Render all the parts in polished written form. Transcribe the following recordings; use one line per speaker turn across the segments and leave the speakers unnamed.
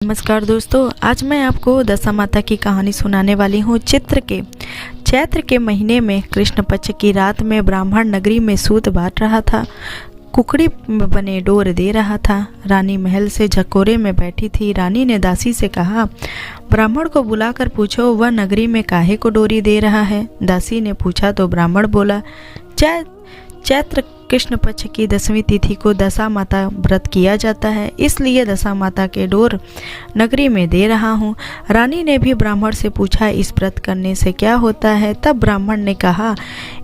नमस्कार दोस्तों, आज मैं आपको दशा माता की कहानी सुनाने वाली हूँ। चैत्र के महीने में कृष्ण पक्ष की रात में ब्राह्मण नगरी में सूत बांट रहा था, कुकड़ी में बने डोर दे रहा था। रानी महल से झकोरे में बैठी थी। रानी ने दासी से कहा, ब्राह्मण को बुलाकर पूछो वह नगरी में काहे को डोरी दे रहा है। दासी ने पूछा तो ब्राह्मण बोला, चैत्र कृष्ण पक्ष की 10वीं तिथि को दशा माता व्रत किया जाता है, इसलिए दशा माता के डोर नगरी में दे रहा हूँ। रानी ने भी ब्राह्मण से पूछा, इस व्रत करने से क्या होता है। तब ब्राह्मण ने कहा,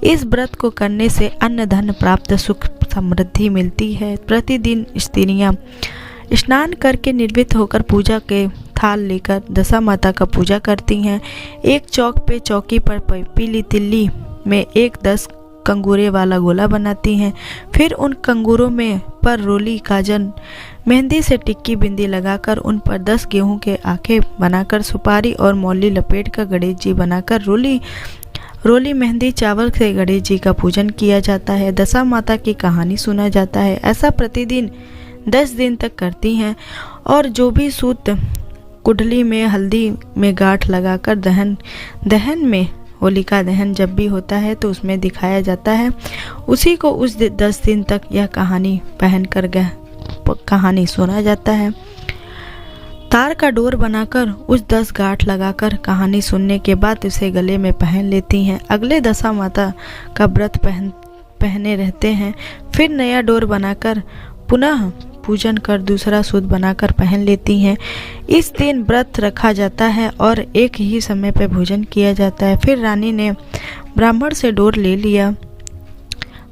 इस व्रत को करने से अन्न धन प्राप्त, सुख समृद्धि मिलती है। प्रतिदिन स्त्रियाँ स्नान करके निर्वित होकर पूजा के थाल लेकर दशा माता का पूजा करती हैं। एक चौक पे चौकी पर पीली तिल्ली में 10 कंगूरे वाला गोला बनाती हैं। फिर उन कंगूरों में पर रोली, काजन, मेहंदी से टिक्की बिंदी लगाकर उन पर 10 गेहूं के आखे बनाकर सुपारी और मौली लपेट कर गणेश जी बनाकर रोली मेहंदी चावल से गणेश जी का पूजन किया जाता है। दशा माता की कहानी सुना जाता है। ऐसा प्रतिदिन 10 दिन तक करती हैं और जो भी सूत कुंडली में हल्दी में गांठ लगाकर दहन में होलिका दहन जब भी होता है तो उसमें दिखाया जाता है, उसी को उस 10 दिन तक यह कहानी पहनकर कहानी सुना जाता है। तार का डोर बनाकर उस 10 गांठ लगाकर कहानी सुनने के बाद उसे गले में पहन लेती हैं। अगले दशा माता का व्रत पहने रहते हैं। फिर नया डोर बनाकर पुनः पूजन कर दूसरा सूत बनाकर पहन लेती हैं। इस दिन व्रत रखा जाता है और एक ही समय पर भोजन किया जाता है। फिर रानी ने ब्राह्मण से डोर ले लिया।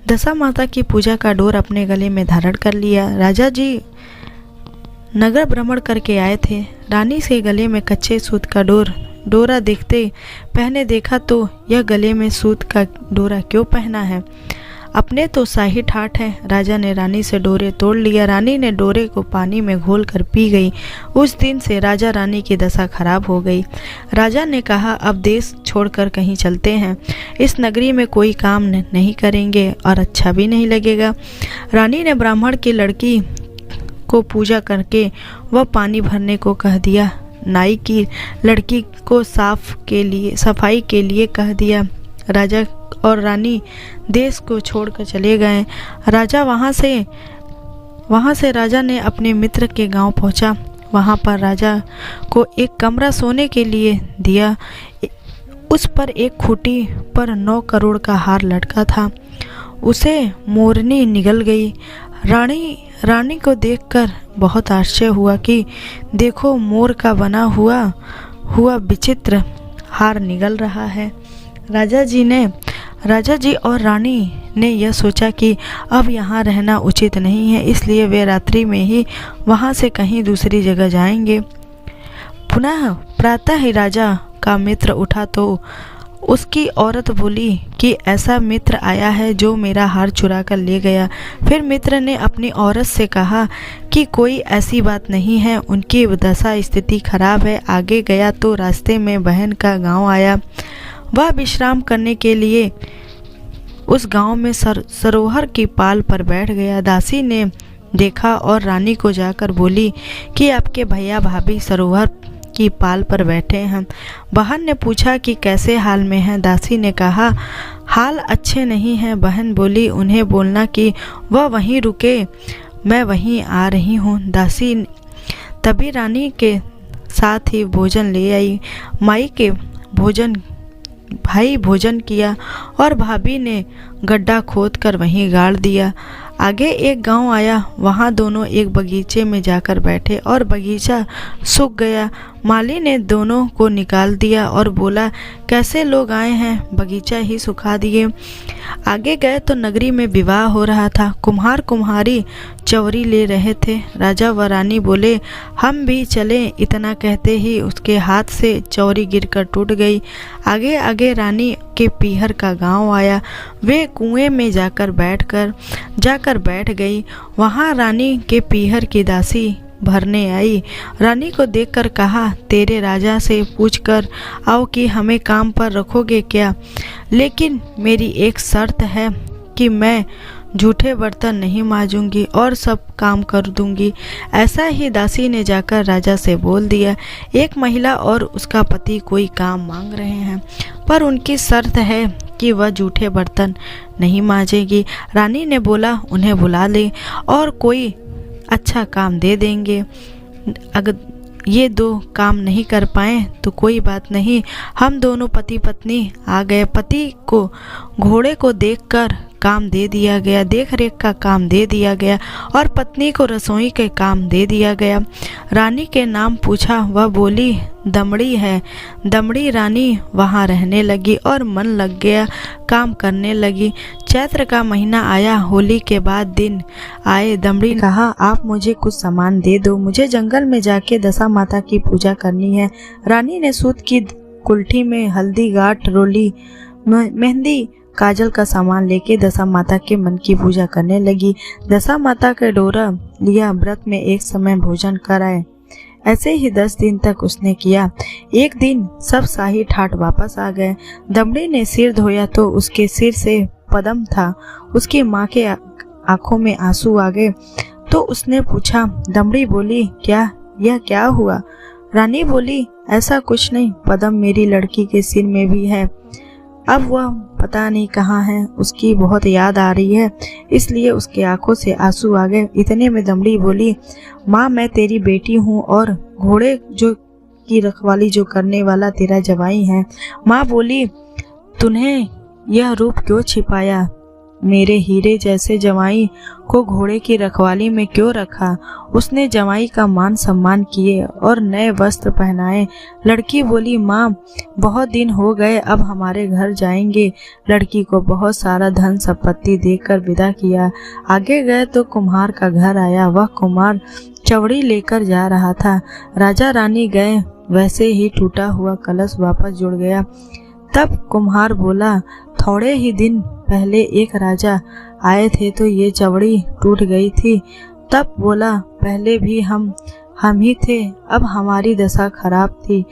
दशा माता की पूजा का डोर अपने गले में धारण कर लिया। राजा जी नगर भ्रमण करके आए थे। रानी से गले में कच्चे सूत का डोरा पहने देखा तो यह गले में सूत का डोरा क्यों पहना है, अपने तो शाही ठाठ है। राजा ने रानी से डोरे तोड़ लिया। रानी ने डोरे को पानी में घोल कर पी गई। उस दिन से राजा रानी की दशा खराब हो गई। राजा ने कहा, अब देश छोड़कर कहीं चलते हैं, इस नगरी में कोई काम नहीं करेंगे और अच्छा भी नहीं लगेगा। रानी ने ब्राह्मण की लड़की को पूजा करके वह पानी भरने को कह दिया। नाई की लड़की को सफाई के लिए कह दिया। राजा और रानी देश को छोड़कर चले गए। वहाँ से राजा ने अपने मित्र के गांव पहुंचा। वहाँ पर राजा को एक कमरा सोने के लिए दिया। उस पर एक खूंटी पर 9 करोड़ का हार लटका था। उसे मोरनी निगल गई। रानी को देखकर बहुत आश्चर्य हुआ कि देखो, मोर का बना हुआ विचित्र हार निगल रहा है। राजा जी और रानी ने यह सोचा कि अब यहाँ रहना उचित नहीं है, इसलिए वे रात्रि में ही वहाँ से कहीं दूसरी जगह जाएंगे। पुनः प्रातः ही राजा का मित्र उठा तो उसकी औरत बोली कि ऐसा मित्र आया है जो मेरा हार चुरा कर ले गया। फिर मित्र ने अपनी औरत से कहा कि कोई ऐसी बात नहीं है, उनकी दशा स्थिति खराब है। आगे गया तो रास्ते में बहन का गांव आया। वह विश्राम करने के लिए उस गांव में सरोवर की पाल पर बैठ गया। दासी ने देखा और रानी को जाकर बोली कि आपके भैया भाभी सरोवर की पाल पर बैठे हैं। बहन ने पूछा कि कैसे हाल में हैं। दासी ने कहा, हाल अच्छे नहीं हैं। बहन बोली, उन्हें बोलना कि वह वहीं रुके, मैं वहीं आ रही हूँ। दासी तभी रानी के साथ ही भोजन ले आई। भाई भोजन किया और भाभी ने गड्ढा खोदकर वहीं गाड़ दिया। आगे एक गांव आया। वहां दोनों एक बगीचे में जाकर बैठे और बगीचा सूख गया। माली ने दोनों को निकाल दिया और बोला, कैसे लोग आए हैं, बगीचा ही सुखा दिए। आगे गए तो नगरी में विवाह हो रहा था। कुम्हार कुम्हारी चौरी ले रहे थे। राजा व रानी बोले, हम भी चलें। इतना कहते ही उसके हाथ से चौरी गिरकर टूट गई। आगे आगे रानी के पीहर का गांव आया। वे कुएं में जाकर बैठ गई। वहां रानी के पीहर की दासी भरने आई। रानी को देखकर कहा, तेरे राजा से पूछकर आओ कि हमें काम पर रखोगे क्या, लेकिन मेरी एक शर्त है कि मैं झूठे बर्तन नहीं मांजूंगी और सब काम कर दूंगी। ऐसा ही दासी ने जाकर राजा से बोल दिया। एक महिला और उसका पति कोई काम मांग रहे हैं, पर उनकी शर्त है कि वह झूठे बर्तन नहीं मांजेगी। रानी ने बोला, उन्हें बुला ले और कोई अच्छा काम दे देंगे। अगर ये दो काम नहीं कर पाए तो कोई बात नहीं, हम दोनों पति पत्नी आ गए। पति को घोड़े को देखकर काम दे दिया गया, देख रेख का काम दे दिया गया और पत्नी को रसोई के काम दे दिया गया। रानी के नाम पूछा, वह बोली दमड़ी है। दमड़ी रानी वहाँ रहने लगी और मन लग गया, काम करने लगी। चैत्र का महीना आया, होली के बाद दिन आए। दमड़ी कहा, आप मुझे कुछ सामान दे दो, मुझे जंगल में जाके दशा माता की पूजा करनी है। रानी ने सूत की कुल्ठी में हल्दी, गांठ, रोली, मेहंदी, काजल का सामान लेके दशा माता के मन की पूजा करने लगी। दशा माता का डोरा लिया, व्रत में एक समय भोजन कराए। ऐसे ही 10 दिन तक उसने किया। एक दिन सब शाही ठाट वापस आ गए। दमड़ी ने सिर धोया तो उसके सिर से पद्म था। उसकी माँ के आंखों में आंसू आ गए तो उसने पूछा। दमड़ी बोली, यह क्या हुआ? रानी बोली, ऐसा कुछ नहीं, पद्म मेरी लड़की के सिर में भी है, अब वह पता नहीं कहाँ है। उसकी बहुत याद आ रही है, इसलिए उसके आंखों से आंसू आ गए। इतने में दमड़ी बोली, माँ मैं तेरी बेटी हूँ और घोड़े जो की रखवाली जो करने वाला तेरा जवाई है। माँ बोली, तूने यह रूप क्यों छिपाया? मेरे हीरे जैसे जवाई को घोड़े की रखवाली में क्यों रखा? उसने जवाई का मान सम्मान किए और नए वस्त्र पहनाए। लड़की बोली, माँ बहुत दिन हो गए, अब हमारे घर जाएंगे। लड़की को बहुत सारा धन संपत्ति देकर विदा किया। आगे गए तो कुम्हार का घर आया। वह कुम्हार चवड़ी लेकर जा रहा था। राजा रानी गए, वैसे ही टूटा हुआ कलश वापस जुड़ गया। तब कुम्हार बोला, थोड़े ही दिन पहले एक राजा आए थे तो ये चवड़ी टूट गई थी। तब बोला, पहले भी हम ही थे, अब हमारी दशा खराब थी।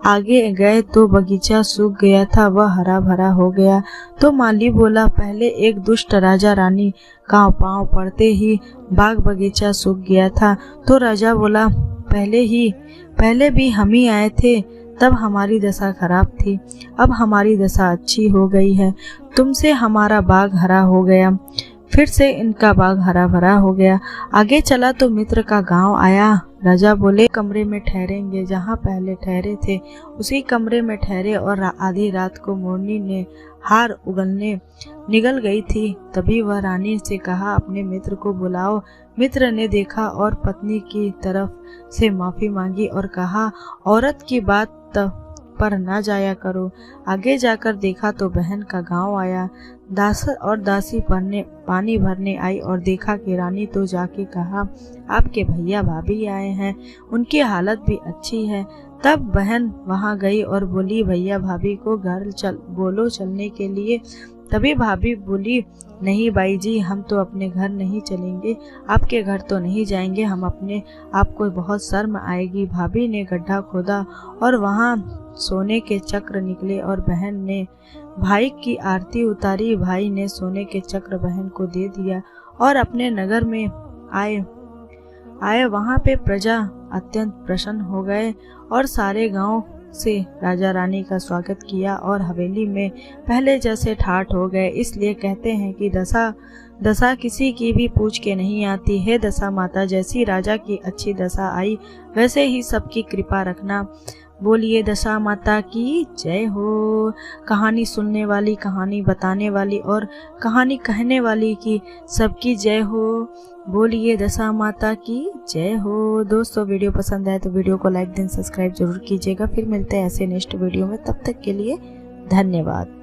आगे गए तो बगीचा सूख गया था, वह हरा भरा हो गया। तो माली बोला, पहले एक दुष्ट राजा रानी का पांव पड़ते ही बाग बगीचा सूख गया था। तो राजा बोला, पहले भी हम ही आए थे, तब हमारी दशा खराब थी, अब हमारी दशा अच्छी हो गई है। तुमसे हमारा बाग हरा हो गया, फिर से इनका बाग हरा भरा हो गया। आगे चला तो मित्र का गांव आया। राजा बोले, कमरे में ठहरेंगे, जहाँ पहले ठहरे थे उसी कमरे में ठहरे। और आधी रात को मोरनी ने हार उगलने निकल गई थी। तभी वह रानी से कहा, अपने मित्र को बुलाओ। मित्र ने देखा और पत्नी की तरफ से माफी मांगी और कहा, औरत की बात पर ना जाया करो। आगे जाकर देखा तो बहन का गांव आया। दास और दासी पानी भरने आई और देखा कि रानी तो जाके कहा, आपके भैया भाभी आए हैं, उनकी हालत भी अच्छी है। तब बहन वहां गई और बोली, भैया भाभी को घर बोलो चलने के लिए। तभी भाभी बोली, नहीं बाई जी, हम तो अपने घर नहीं चलेंगे, आपके घर तो नहीं जाएंगे, हम अपने आपको बहुत शर्म आएगी। भाभी ने गड्ढा खोदा और वहां सोने के चक्र निकले और बहन ने भाई की आरती उतारी। भाई ने सोने के चक्र बहन को दे दिया और अपने नगर में आए। वहां पे प्रजा अत्यंत प्रसन्न हो गए और सारे गांव से राजा रानी का स्वागत किया और हवेली में पहले जैसे ठाठ हो गए। इसलिए कहते हैं कि दशा किसी की भी पूछ के नहीं आती है। दशा माता, जैसी राजा की अच्छी दशा आई वैसे ही सबकी कृपा रखना। बोलिए दशा माता की जय हो। कहानी सुनने वाली, कहानी बताने वाली और कहानी कहने वाली की सबकी जय हो। बोलिए दशा माता की जय हो। दोस्तों, वीडियो पसंद आए तो वीडियो को लाइक दें, सब्सक्राइब जरूर कीजिएगा। फिर मिलते हैं ऐसे नेक्स्ट वीडियो में, तब तक के लिए धन्यवाद।